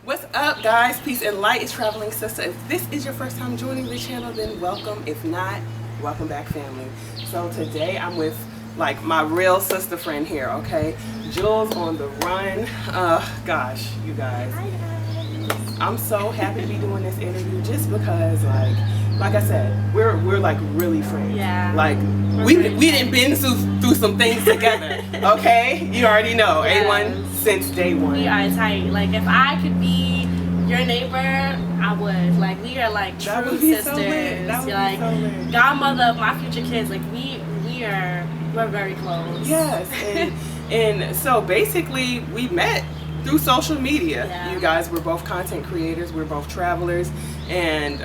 What's up, guys? Peace and light. It's Traveling Sista. If this is your first time joining the channel, then welcome. If not, welcome back, family. So today I'm with like my real sister friend here, okay? Jules on the run. Gosh, you guys. Hi guys. I'm so happy to be doing this interview just because like I said, we're like really friends. Yeah. Like we didn't been through some things together. Okay? You already know. Yes. A1 since day one. We are tight. Like if I could be your neighbor, I would. Like we are like That true would be sisters. so lit. That would You're like be so lit. godmother of my future kids. Like we're very close. Yes, and so basically we met through social media. Yeah. You guys were both content creators, we're both travelers, and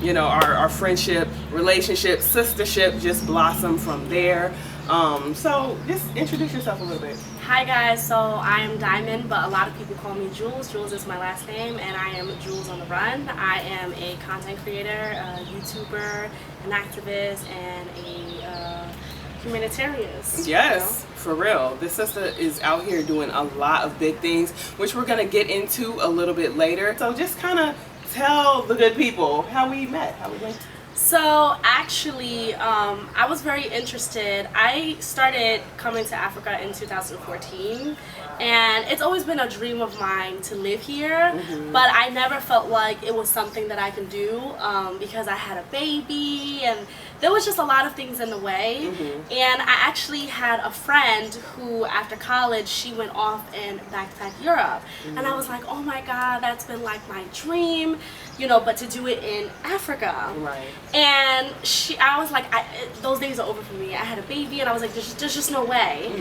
you know, our friendship, relationship, sistership just blossomed from there. So just introduce yourself a little bit. Hi guys. So I am Diamond, but a lot of people call me Jules. Jules is my last name, and I am Jules on the Run. I am a content creator, a YouTuber, an activist, and a humanitarian. Yes, for real. This sister is out here doing a lot of big things, which we're gonna get into a little bit later. So just kind of tell the good people how we met, how we went. So actually, I was very interested. I started coming to Africa in 2014, and it's always been a dream of mine to live here, but I never felt like it was something that I can do because I had a baby and there was just a lot of things in the way. And I actually had a friend who, after college, she went off and backpacked Europe, and I was like, oh my God, that's been like my dream, you know, but to do it in Africa. Right. And I was like, those days are over for me. I had a baby, and I was like, there's just no way.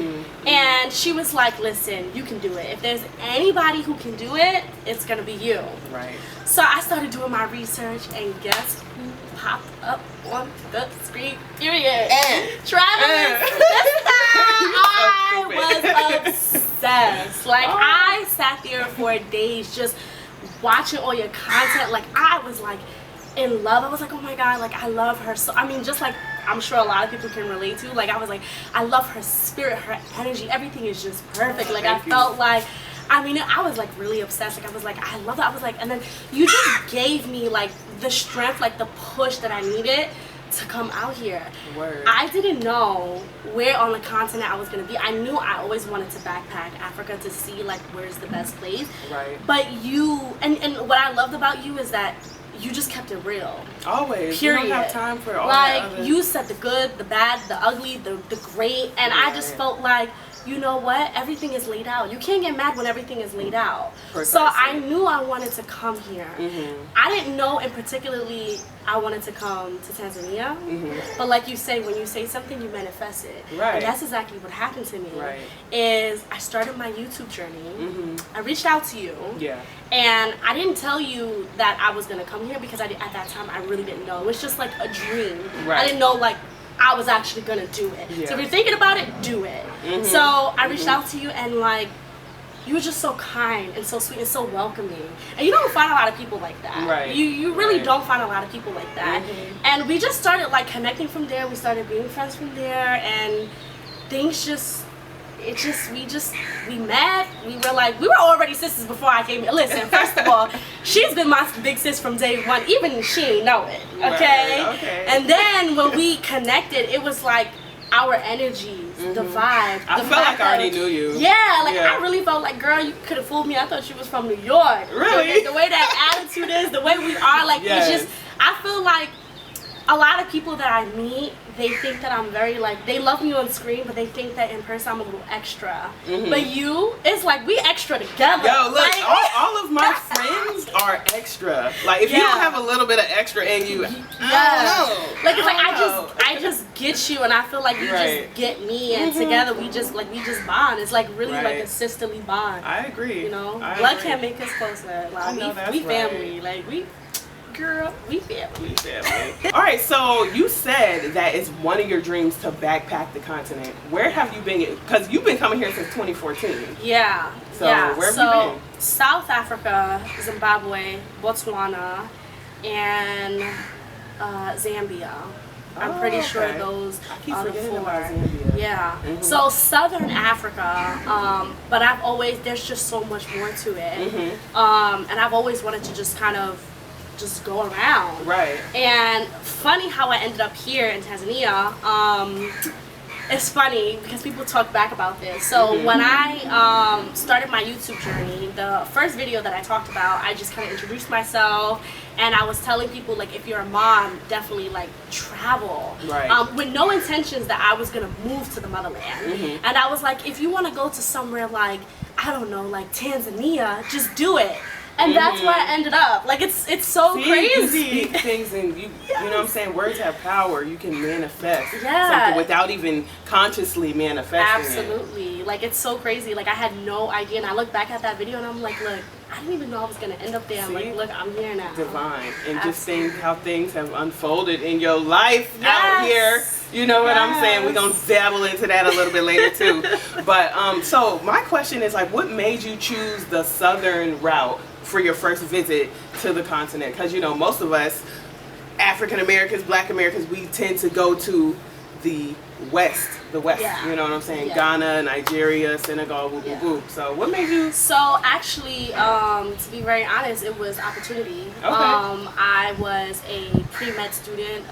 And she was like, listen, you can do it. If there's anybody who can do it, it's gonna be you. Right. So I started doing my research, and guess who popped up on the screen? Period. TravelingSista. I was obsessed. Like I sat there for days just watching all your content. Like I was like in love. I was like, oh my God, like I love her. So I mean, just like I'm sure a lot of people can relate to. Like I was like, I love her spirit, her energy. Everything is just perfect. Like I felt like, I mean, I was like really obsessed. Like I was like, I love that. I was like, and then you just gave me like the strength, like the push that I needed to come out here. Word. I didn't know where on the continent I was gonna be. I knew I always wanted to backpack Africa to see like where's the best place. Right. But you, and what I loved about you is that you just kept it real. Always. Period. We don't have time for all like that other... you said the good, the bad, the ugly, the great, and I just felt like, you know what? Everything is laid out. You can't get mad when everything is laid out. Precisely. So I knew I wanted to come here. I didn't know, and particularly, I wanted to come to Tanzania. But like you say, when you say something, you manifest it. Right. And that's exactly what happened to me. Right. Is I started my YouTube journey. I reached out to you. Yeah. And I didn't tell you that I was gonna come here because at that time I really didn't know. It was just like a dream. Right. I didn't know like I was actually gonna do it. Yeah. So if you're thinking about it, do it. So I reached out to you, and like you were just so kind and so sweet and so welcoming. And you don't find a lot of people like that. Right. You really don't find a lot of people like that. And we just started like connecting from there. We started being friends from there, and things just. We met. We were like, we were already sisters before I came here. Listen, first of all, she's been my big sis from day one. Even she ain't know it, okay? Right, okay. And then when we connected, it was like our energies, the vibe. I felt like I already knew you. Yeah, like I really felt like, girl, you could have fooled me. I thought she was from New York. Really? The way that attitude is, the way we are, like it's just. I feel like a lot of people that I meet, they think that I'm very like, they love me on screen, but they think that in person I'm a little extra. But you, it's like we extra together. Yo, look, like, all of my friends are extra. Like if you don't have a little bit of extra in you, I don't know. Like it's like I just get you, and I feel like you just get me, and together we just bond. It's like really like a sisterly bond. I agree. You know, I blood agree. can't make us closer. Like we family. Like we family. All right, so you said that it's one of your dreams to backpack the continent. Where have you been? Because you've been coming here since 2014. Yeah. So yeah. where have you been? South Africa, Zimbabwe, Botswana, and Zambia. I'm pretty sure okay. those I keep are the forgetting 4. about Zambia. Yeah. So Southern Africa, but there's just so much more to it. And I've always wanted to just kind of just go around. Right. And funny how I ended up here in Tanzania. It's funny because people talk back about this. So when I started my YouTube journey, the first video that I talked about, I just kind of introduced myself, and I was telling people, like, if you're a mom, definitely like travel. Right. With no intentions that I was gonna move to the motherland. And I was like, if you want to go to somewhere like, I don't know, like Tanzania, just do it. And that's where I ended up. Like, it's so crazy. You speak things and you know what I'm saying? Words have power. You can manifest Yeah. something without even consciously manifesting Absolutely. Like, it's so crazy. Like, I had no idea. And I look back at that video and I'm like, look, I didn't even know I was going to end up there. I'm like, look, I'm here now. Divine. And just seeing how things have unfolded in your life out here. You know what I'm saying? We're going to dabble into that a little bit later too. But so my question is, like, what made you choose the southern route for your first visit to the continent? Because, you know, most of us African Americans, Black Americans, we tend to go to the West, Yeah. you know what I'm saying? Yeah. Ghana, Nigeria, Senegal, whoop, whoop, whoop. So what made you? So actually, to be very honest, it was opportunity. Okay. I was a pre-vet student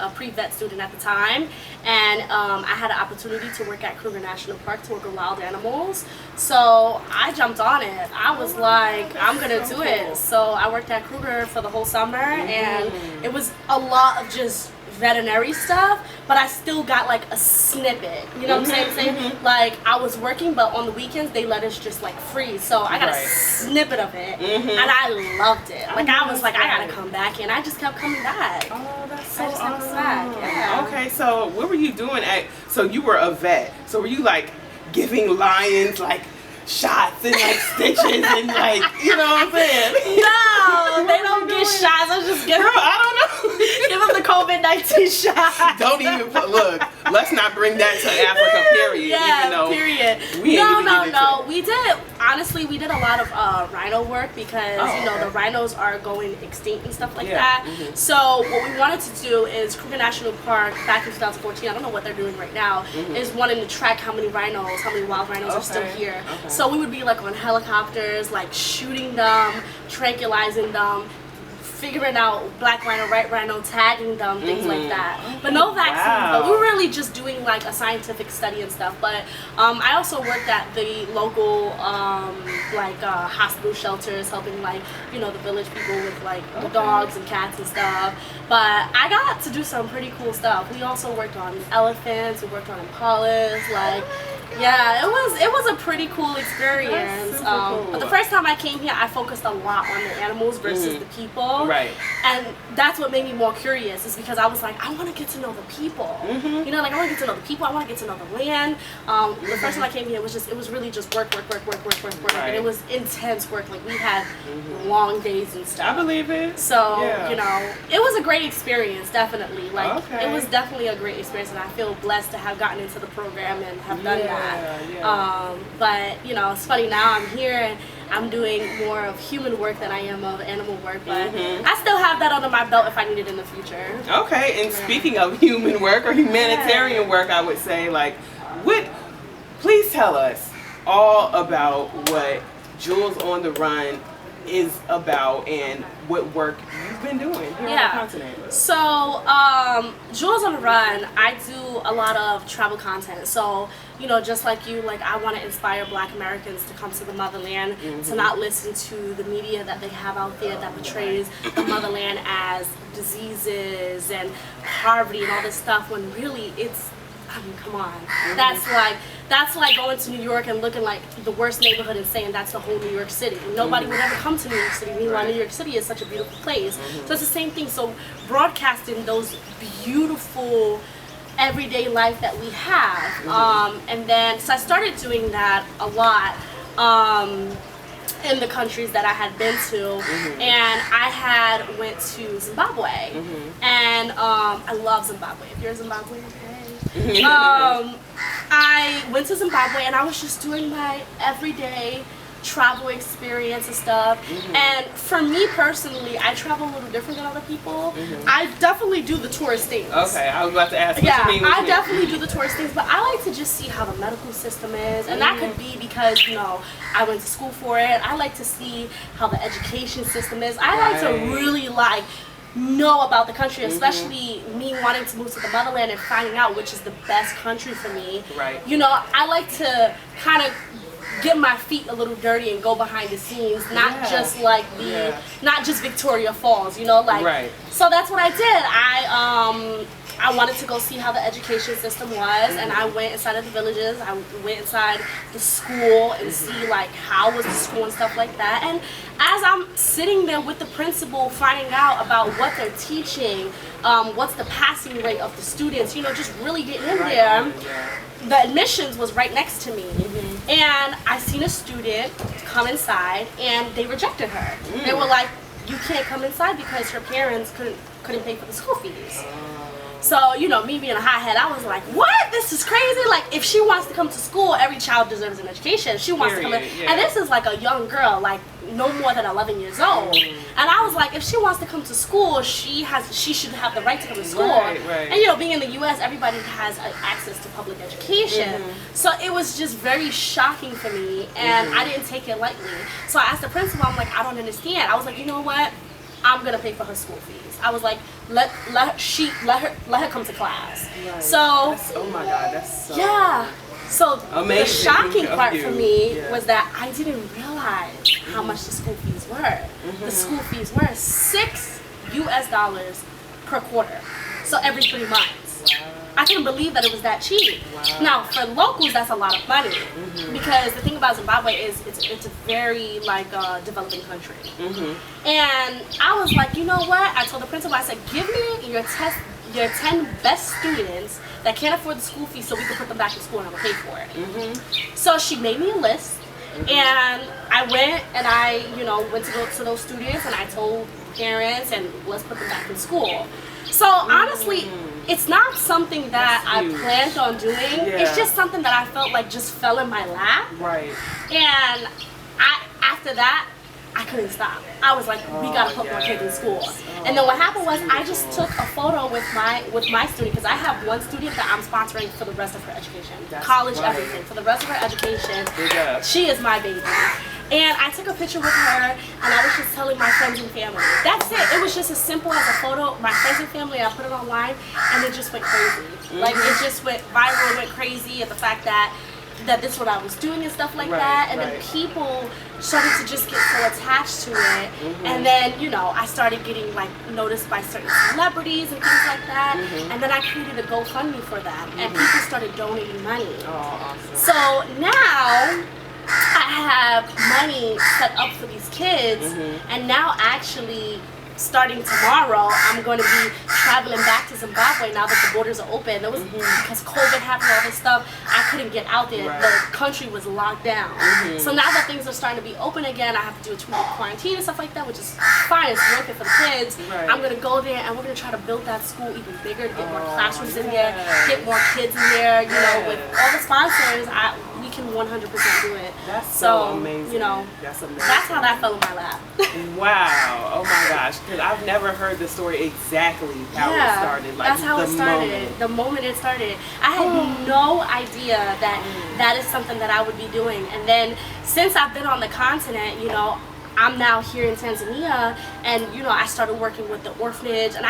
at the time, and I had an opportunity to work at Kruger National Park to work with wild animals. So I jumped on it. I was like, I'm gonna do it. So I worked at Kruger for the whole summer, and it was a lot of just veterinary stuff, but I still got like a snippet, you know what I'm saying? Like, I was working, but on the weekends they let us just like free, so I got a snippet of it, and I loved it. Like, I was like, I gotta come back, and I just kept coming back. Oh, that's so I just kept awesome. coming back. Yeah. Okay, so what were you doing so you were a vet, so were you like giving lions like shots and like stitches and like, you know what I'm saying? No, they don't get shots. I just give them. I don't know. Give them the COVID-19 shot. Don't even look. Let's not bring that to Africa. Period. Yeah. Even though Period. No. We did. Honestly, we did a lot of rhino work because you know the rhinos are going extinct and stuff like that. So what we wanted to do is Kruger National Park back in 2014. I don't know what they're doing right now. Is wanting to track how many wild rhinos are still here. So we would be like on helicopters, like shooting them, tranquilizing them, figuring out black rhino, white rhino, tagging them, things like that. But no vaccines. But we were really just doing like a study and stuff. But I also worked at the local hospital shelters, helping like, you know, the village people with like the dogs and cats and stuff. But I got to do some pretty cool stuff. We also worked on elephants. We worked on impalas. Like, yeah, it was a pretty cool experience. Cool. But the first time I came here, I focused a lot on the animals versus the people. Right. And that's what made me more curious, is because I was like, I want to get to know the people. You know, like, I want to get to know the people. I want to get to know the land. The first time I came here, it was really just work. And it was intense work. Like, we had long days and stuff. I believe it. So, you know, it was a great experience, definitely. Like, it was definitely a great experience, and I feel blessed to have gotten into the program and have done that. But, you know, it's funny, now I'm here and I'm doing more of human work than I am of animal work, but I still have that under my belt if I need it in the future. Okay, and speaking of human work or humanitarian work, I would say, like, please tell us all about what Jules on the Run is about and what work you've been doing here on the continent. So, Jules on the Run, I do a lot of travel content. So, you know, just like you, like, I want to inspire Black Americans to come to the motherland, to not listen to the media that they have out there that portrays the motherland as diseases and poverty and all this stuff, when really it's, I mean, come on. That's like going to New York and looking like the worst neighborhood and saying that's the whole New York City. Nobody would ever come to New York City. Meanwhile, New York City is such a beautiful place. So it's the same thing. So broadcasting those beautiful everyday life that we have. And then, so I started doing that a lot in the countries that I had been to. And I went to Zimbabwe. And I love Zimbabwe. If you're a Zimbabwean, hey. I went to Zimbabwe and I was just doing my everyday travel experience and stuff. And for me personally, I travel a little different than other people. I definitely do the tourist things. Okay, I was about to ask what Yeah, you mean. I definitely do the tourist things, but I like to just see how the medical system is, and that could be because, you know, I went to school for it. I like to see how the education system is. I like to really know about the country, especially me wanting to move to the motherland and finding out which is the best country for me. Right. You know, I like to kind of get my feet a little dirty and go behind the scenes, not just like not just Victoria Falls, you know, like. So that's what I did. I wanted to go see how the education system was, and I went inside of the villages. I went inside the school and see like how was the school and stuff like that. And as I'm sitting there with the principal, finding out about what they're teaching, what's the passing rate of the students, you know, just really getting in there. The admissions was right next to me, and I seen a student come inside, and they rejected her. They were like, "You can't come inside because her parents couldn't pay for the school fees." So, you know, me being a hothead, I was like, what? This is crazy. Like, if she wants to come to school, every child deserves an education. She wants to come in. And this is like a young girl, like no more than 11 years old. And I was like, if she wants to come to school, she should have the right to come to school. And, you know, being in the U.S., everybody has access to public education. So it was just very shocking for me, and I didn't take it lightly. So I asked the principal, I'm like, I don't understand. I was like, you know what? I'm gonna pay for her school fees. I was like, let her come to class. So oh my God, that's so So amazing. The shocking part for me was that I didn't realize how much the school fees were. The school fees were $6 US per quarter. So every 3 months. I couldn't believe that it was that cheap. Now, for locals, that's a lot of money, because the thing about Zimbabwe is it's a very developing country. And I was like, you know what? I told the principal, I said, give me your 10 best students that can't afford the school fee so we can put them back in school and I'm gonna pay for it. So she made me a list, and I went and I, went to go to those students, and I told parents, and let's put them back in school. So honestly, it's not something that I planned on doing. It's just something that I felt like just fell in my lap. And after that, I couldn't stop. I was like, we gotta put more kids in school. And then what happened was I just took a photo with my student, because I have one student that I'm sponsoring for the rest of her education. College, everything. For the rest of her education. She is my baby. And I took a picture with her, and I was just telling my friends and family. That's it. It was just as simple as a photo. My friends and family, I put it online, and it just went crazy. Like, it just went viral, went crazy at the fact that this is what I was doing and stuff like that. And then people started to just get so attached to it. And then, I started getting noticed by certain celebrities and things like that. And then I created a GoFundMe for that, and people started donating money. So now I have money set up for these kids, and now actually starting tomorrow, I'm going to be traveling back to Zimbabwe now that the borders are open. It was because COVID happened, all this stuff, I couldn't get out there. The country was locked down. So now that things are starting to be open again, I have to do a 2-week quarantine and stuff like that, which is fine. It's worth it for the kids. I'm going to go there, and we're going to try to build that school even bigger, get more classrooms in there, get more kids in there. With all the sponsors, we can 100% do it. That's so amazing. That's amazing. That's how that fell in my lap. Wow. Oh my gosh. Because I've never heard the story exactly how it started. That's how it started. The moment it started. I had no idea that is something that I would be doing. And then since I've been on the continent, I'm now here in Tanzania, and I started working with the orphanage, and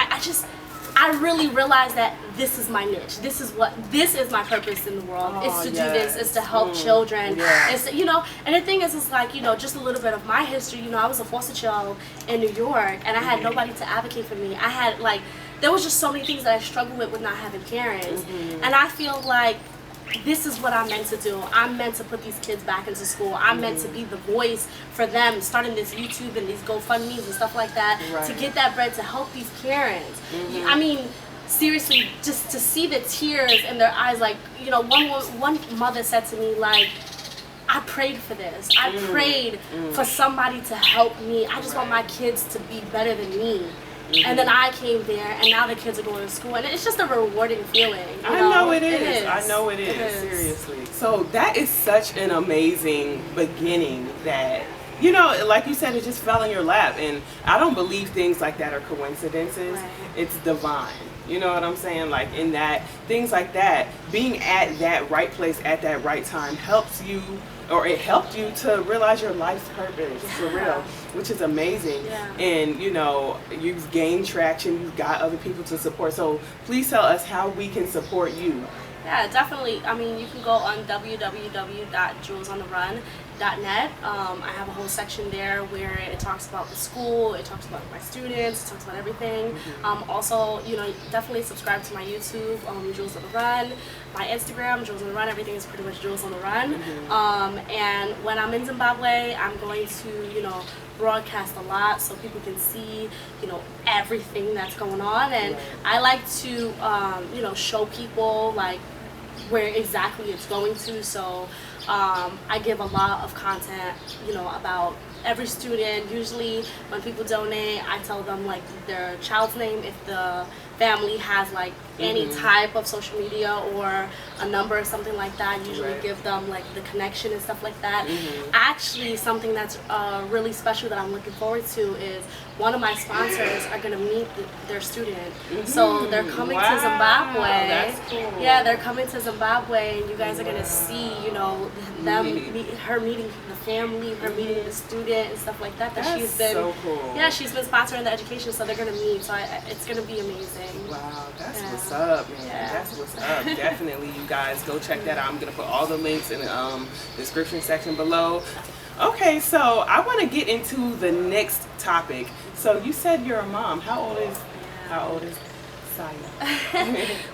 I really realized that this is my niche. This is my purpose in the world. It's to do this. It's to help children. It's to, and the thing is, it's like, just a little bit of my history. I was a foster child in New York, and I had nobody to advocate for me. I had there was just so many things that I struggled with not having parents. And I feel like this is what I'm meant to do. I'm meant to put these kids back into school. I'm meant to be the voice for them, starting this YouTube and these GoFundMes and stuff like that, to get that bread to help these parents. I mean, seriously, just to see the tears in their eyes, one mother said to me, I prayed for this. I prayed for somebody to help me. I just want my kids to be better than me. And then I came there, and now the kids are going to school, and it's just a rewarding feeling. I know it is. I know it is. Seriously. So that is such an amazing beginning that, you know, like you said, it just fell in your lap. And I don't believe things like that are coincidences. Right. It's divine. You know what I'm saying? Like in that, things like that, being at that right place at that right time helps you, or it helped you to realize your life's purpose, for real, which is amazing. Yeah. And you know, you've gained traction, you've got other people to support. So please tell us how we can support you. Yeah, definitely. I mean, you can go on www.jewelsontheRun.net. I have a whole section there where it talks about the school, it talks about my students, it talks about everything. Also, you know, definitely subscribe to my YouTube, Jewels on the Run, my Instagram, Jewels on the Run. Everything is pretty much Jewels on the Run. And when I'm in Zimbabwe, I'm going to, you know, broadcast a lot so people can see, you know, everything that's going on. And I like to, you know, show people like where exactly it's going to. So I give a lot of content, you know, about every student. Usually when people donate, I tell them like their child's name, if the family has like any type of social media or a number or something like that. Usually give them like the connection and stuff like that. Actually, something that's really special that I'm looking forward to is one of my sponsors are going to meet their student. So they're coming to Zimbabwe. That's cool. Yeah, they're coming to Zimbabwe, and you guys are going to see, you know, them her meeting the family, her meeting the student and stuff like that. That's she's been so cool. Yeah, she's been sponsoring the education, so they're going to meet. So it's going to be amazing. Wow, that's what's up, man. That's what's up. Definitely, you guys go check that out. I'm gonna put all the links in the description section below. Okay, so I want to get into the next topic. So you said you're a mom. How old is Saya?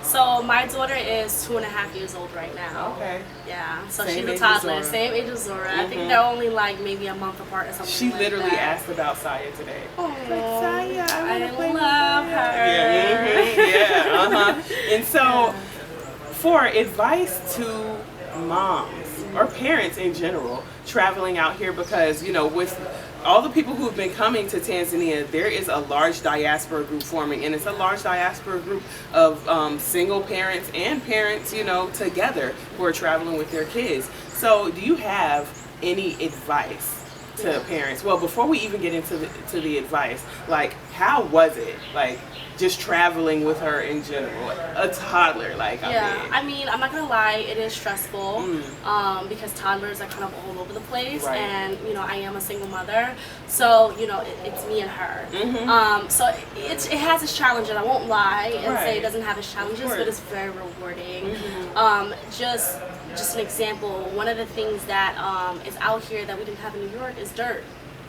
So my daughter is 2.5 years old right now. Okay. Yeah. So Same she's a age as toddler, Zora. same age as Zora. I think they're only like maybe a month apart or something. She like literally that. asked about Saya today. Oh, Saya, I wanna play with love Saya. her. And so, for advice to moms or parents in general traveling out here, because you know, with all the people who have been coming to Tanzania, there is a large diaspora group forming, and it's a large diaspora group of single parents and parents, you know, together who are traveling with their kids. So do you have any advice to parents? Well, before we even get into the advice, like, how was it, like, just traveling with her in general, a toddler, like, I mean, I'm not gonna lie, it is stressful because toddlers are kind of all over the place, and you know, I am a single mother, so you know, it's me and her. So it has its challenges. I won't lie and say it doesn't have its challenges, but it's very rewarding. Just an example, one of the things that is out here that we didn't have in New York is dirt.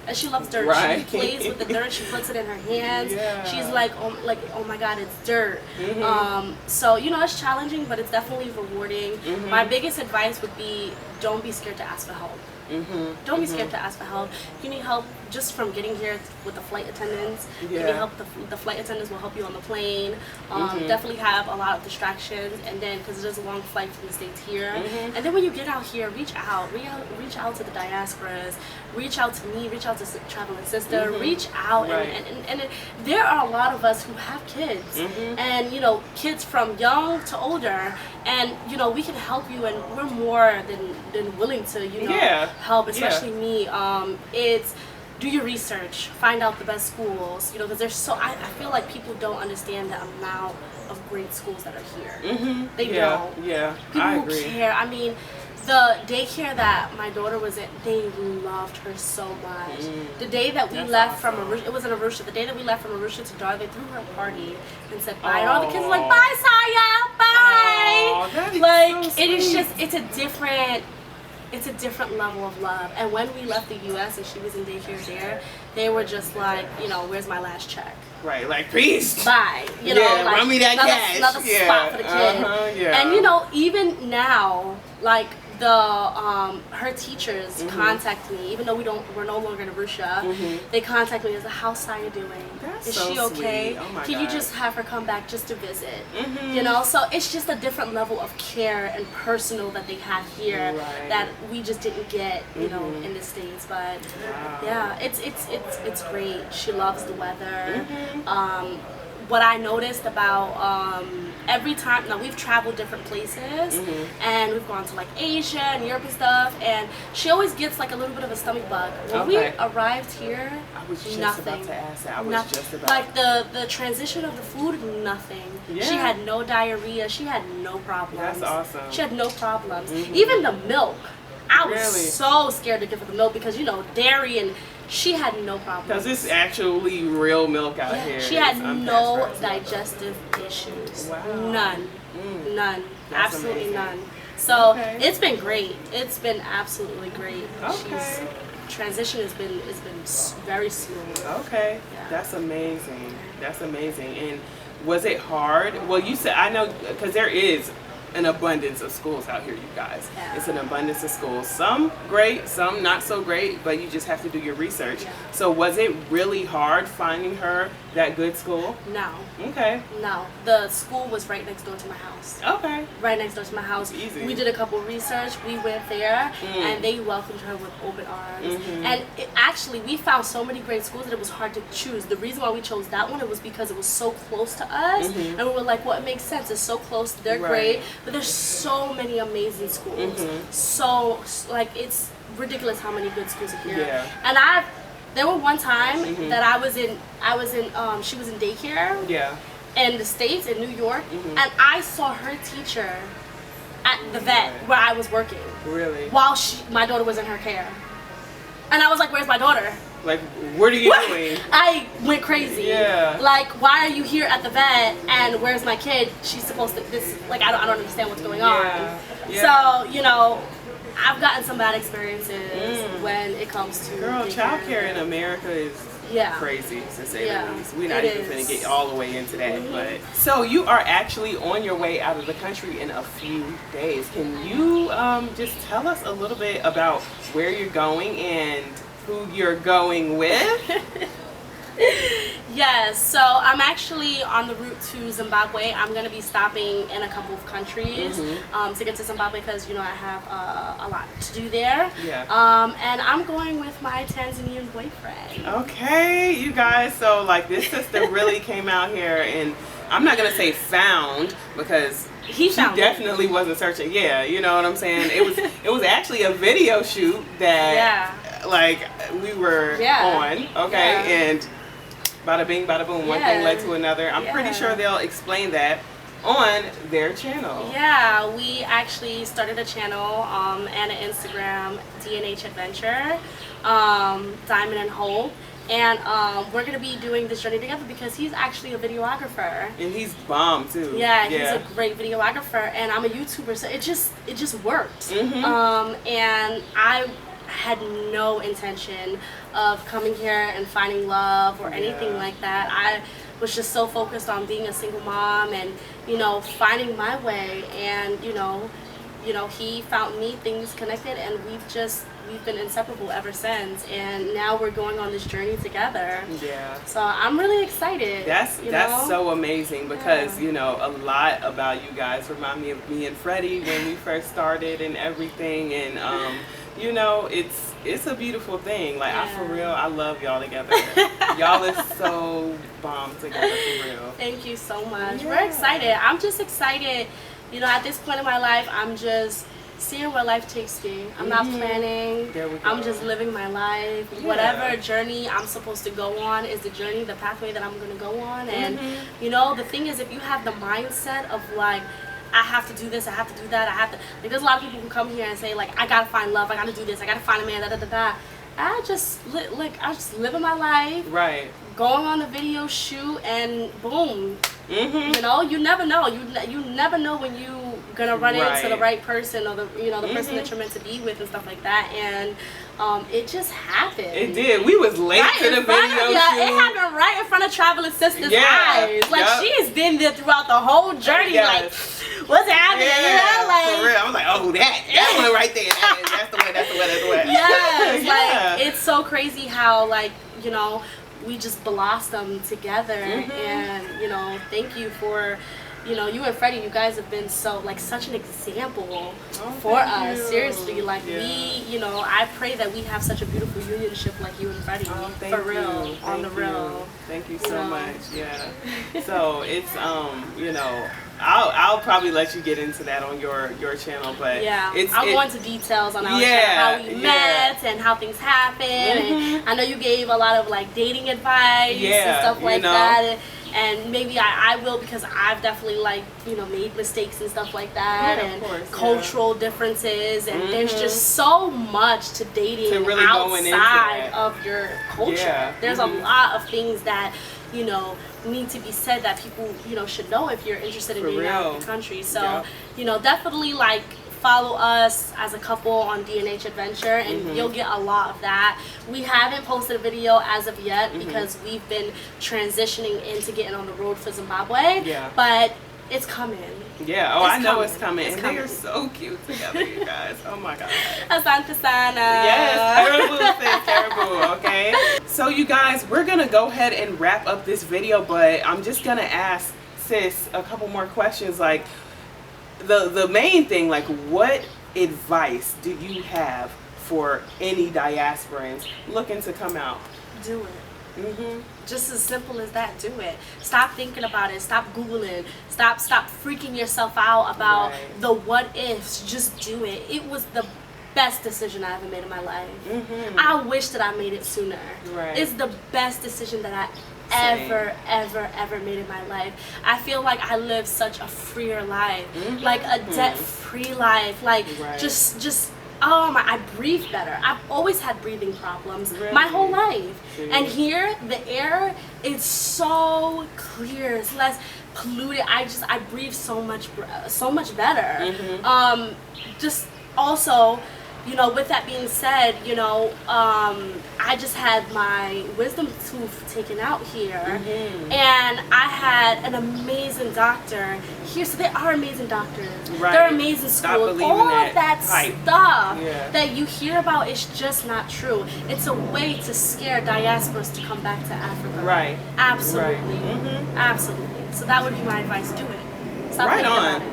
And she loves dirt. She plays with the dirt. She puts it in her hands. She's like, oh my God, it's dirt. So you know, it's challenging, but it's definitely rewarding. My biggest advice would be, don't be scared to ask for help. Don't be scared to ask for help. If you need help just from getting here with the flight attendants, if you need help, the flight attendants will help you on the plane. Definitely have a lot of distractions, and then because it is a long flight from the States here, and then when you get out here, reach out to the diasporas, reach out to me, reach out to TravelingSista, reach out, and there are a lot of us who have kids, and you know, kids from young to older, and you know, we can help you, and we're more than willing to, you know, help, especially me. It's do your research, find out the best schools, you know, because there's so, I feel like people don't understand the amount of great schools that are here. They don't. People who care. I mean, the daycare that my daughter was in, they loved her so much. The day that we left from Arusha, it was in Arusha, the day that we left from Arusha to Dar, they threw her a party and said bye. And all the kids were like, bye, Saya, bye. Like, so it is just, it's a different level of love. And when we left the U.S. and she was in daycare there, they were just like, you know, where's my last check? Right, like, peace. Bye. You know, like, run me that cash. Another spot for the kid. And you know, even now, like, her teachers contact me, even though we're no longer in Arusha. They contact me and say, how's Saya doing? That's Is so she okay? sweet. Oh my Can you God. just have her come back just to visit? You know, so it's just a different level of care and personal that they have here that we just didn't get, you know, in the States. But yeah, it's great. She loves the weather. What I noticed about every time, now we've traveled different places and we've gone to like Asia and Europe and stuff, and she always gets like a little bit of a stomach bug. When we arrived here, I was just nothing. about to ask that. I was Nothing. just about Like the transition of the food, nothing. Yeah. She had no diarrhea. She had no problems. That's awesome. She had no problems. Even the milk. I was Really? so scared to give her the milk because, you know, dairy, and she had no problems. Because it's actually real milk out here. She had It's no unpasteurized. digestive issues. Wow. None. None. That's Absolutely amazing. none. So Okay. it's been great. It's been absolutely great. Okay. Transition has been very smooth. Okay. Yeah. That's amazing. That's amazing. And was it hard? Well, you said, I know, because there is an abundance of schools out here, you guys. Yeah. It's an abundance of schools. Some great, some not so great, but you just have to do your research. Yeah. So was it really hard finding her that good school? No. Okay. No. The school was right next door to my house. Okay. Right next door to my house. Easy. We did a couple research. We went there, and they welcomed her with open arms. And actually, we found so many great schools that it was hard to choose. The reason why we chose that one, it was because it was so close to us, and we were like, well, it makes sense. It's so close. They're great, but there's so many amazing schools. So like it's ridiculous how many good schools are here. Yeah. And there were one time that she was in daycare Yeah. in the States, in New York, and I saw her teacher at the vet where I was working Really? while my daughter was in her care. And I was like, where's my daughter? Like, what are you doing? I went crazy. Yeah. Like, why are you here at the vet and where's my kid? She's supposed to, I don't understand what's going on. Yeah. So, you know, I've gotten some bad experiences when it comes to Girl, daycare. childcare in America is crazy, to say the least. We're not even going to get all the way into that. But so you are actually on your way out of the country in a few days. Can you just tell us a little bit about where you're going and who you're going with? Yes, so I'm actually on the route to Zimbabwe. I'm going to be stopping in a couple of countries to get to Zimbabwe because, you know, I have a lot to do there. Yeah. And I'm going with my Tanzanian boyfriend. Okay, you guys, so like this sister really came out here, and I'm not going to say found because He she found me. definitely wasn't searching. Yeah, you know what I'm saying? It was actually a video shoot that like we were on, okay, and bada bing, bada boom, one thing led to another. I'm pretty sure they'll explain that on their channel. Yeah, we actually started a channel and an Instagram, D&H Adventure, Diamond and Hope. And we're going to be doing this journey together because he's actually a videographer. And he's bomb too. Yeah, he's a great videographer, and I'm a YouTuber, so it just worked. And I had no intention of coming here and finding love or anything like that. I was just so focused on being a single mom and, you know, finding my way. And you know, he found me, things connected, and we've been inseparable ever since. And now we're going on this journey together. Yeah. So I'm really excited. That's know? so amazing because you know a lot about you guys remind me of me and Freddie when we first started and everything, and you know it's a beautiful thing. Like for real, I love y'all together. Y'all are so bomb together for real. Thank you so much. We're excited. I'm just excited. You know, at this point in my life, I'm just seeing where life takes me. I'm not planning. There we go. I'm just living my life. Whatever journey I'm supposed to go on is the journey, the pathway that I'm going to go on. And, you know, the thing is, if you have the mindset of like, I have to do this, I have to do that, like there's a lot of people who come here and say like, I gotta find love, I gotta do this, I gotta find a man, da da da da. I just living my life, Right. going on the video shoot, and boom. You know, you never know. You never know when you gonna run into the right person or the the person that you're meant to be with and stuff like that. And it just happened. It did. We was late to the video shoot. It happened right in front of TravelingSista's eyes. Like she's been there throughout the whole journey. Like what's happening? Yeah, You know, like, for real. I was like, oh, that one right there. That's the one. Yes, Yeah. like it's so crazy how, like, you know, we just blossom together, and you know, thank you for, you know, you and Freddie, you guys have been so, like, such an example for us. Seriously, like, we, you know, I pray that we have such a beautiful unionship like you and Freddie, for real, on the real. Thank you so much. Yeah. So it's you know, I'll probably let you get into that on your channel, but I'll go into details on our channel, how we met and how things happen. And I know you gave a lot of, like, dating advice and stuff like that. And maybe I will, because I've definitely, like, you know, made mistakes and stuff like that, and cultural differences, and there's just so much to dating to really outside of your culture. Yeah. There's a lot of things that, you know, need to be said that people, you know, should know if you're interested in being out of the country. So, you know, definitely, like, follow us as a couple on D&H Adventure, and you'll get a lot of that. We haven't posted a video as of yet because we've been transitioning into getting on the road for Zimbabwe, but it's coming. Yeah, I know it's coming. And they are so cute together, you guys. Oh my God. Asante sana. Yes, caribou, okay? So you guys, we're gonna go ahead and wrap up this video, but I'm just gonna ask Sis a couple more questions. Like, the main thing, like, what advice do you have for any diasporans looking to come out? Do it. Just as simple as that. Do it. Stop thinking about it. Stop Googling. Stop freaking yourself out about the what ifs. Just do it. It was the best decision I ever made in my life. I wish that I made it sooner. It's the best decision that I ever made in my life. I feel like I live such a freer life, like a debt-free life, like just oh my, I breathe better. I've always had breathing problems my whole life, and here the air is so clear, it's less polluted. I breathe so much better. Just also, you know, with that being said, you know, I just had my wisdom tooth taken out here, and I had an amazing doctor here. So there are amazing doctors. There are amazing schools. All of that stuff that you hear about is just not true. It's a way to scare diasporans to come back to Africa. Absolutely. Absolutely. So that would be my advice. Do it. Stop thinking about it.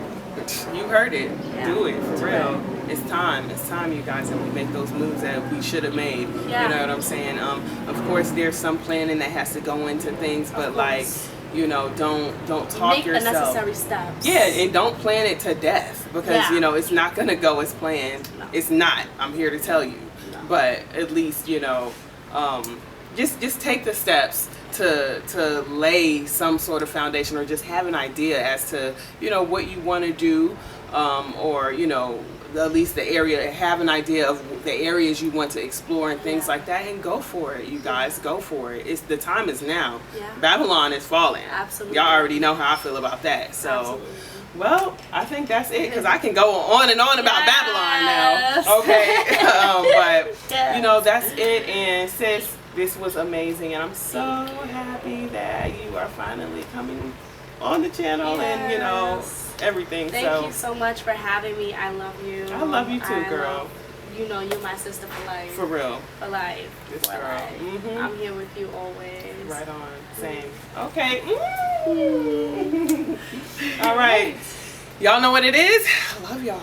You heard it. Do it, for real. It's time, you guys, and we make those moves that we should have made. You know what I'm saying? Of course, there's some planning that has to go into things, but, like, you know, don't talk Make yourself. the necessary steps. Yeah, and don't plan it to death, because you know it's not gonna go as planned. It's not. I'm here to tell you. But at least, you know, just take the steps to lay some sort of foundation, or just have an idea as to, you know, what you want to do, or, you know, at least the area, have an idea of the areas you want to explore and things like that, and go for it, you guys. Go for it. The time is now. Babylon is falling. Absolutely. Y'all already know how I feel about that. So well, I think that's it, because I can go on and on about Babylon now. Okay. But you know, that's it. And sis, this was amazing, and I'm so happy that you are finally coming on the channel, and, you know, everything. Thank you so much for having me. I love you. I love you too, girl. You know, you're my sister for life. For real. For life. This for girl. life. I'm here with you always. Right on. Same. Okay. All right. Y'all know what it is. I love y'all.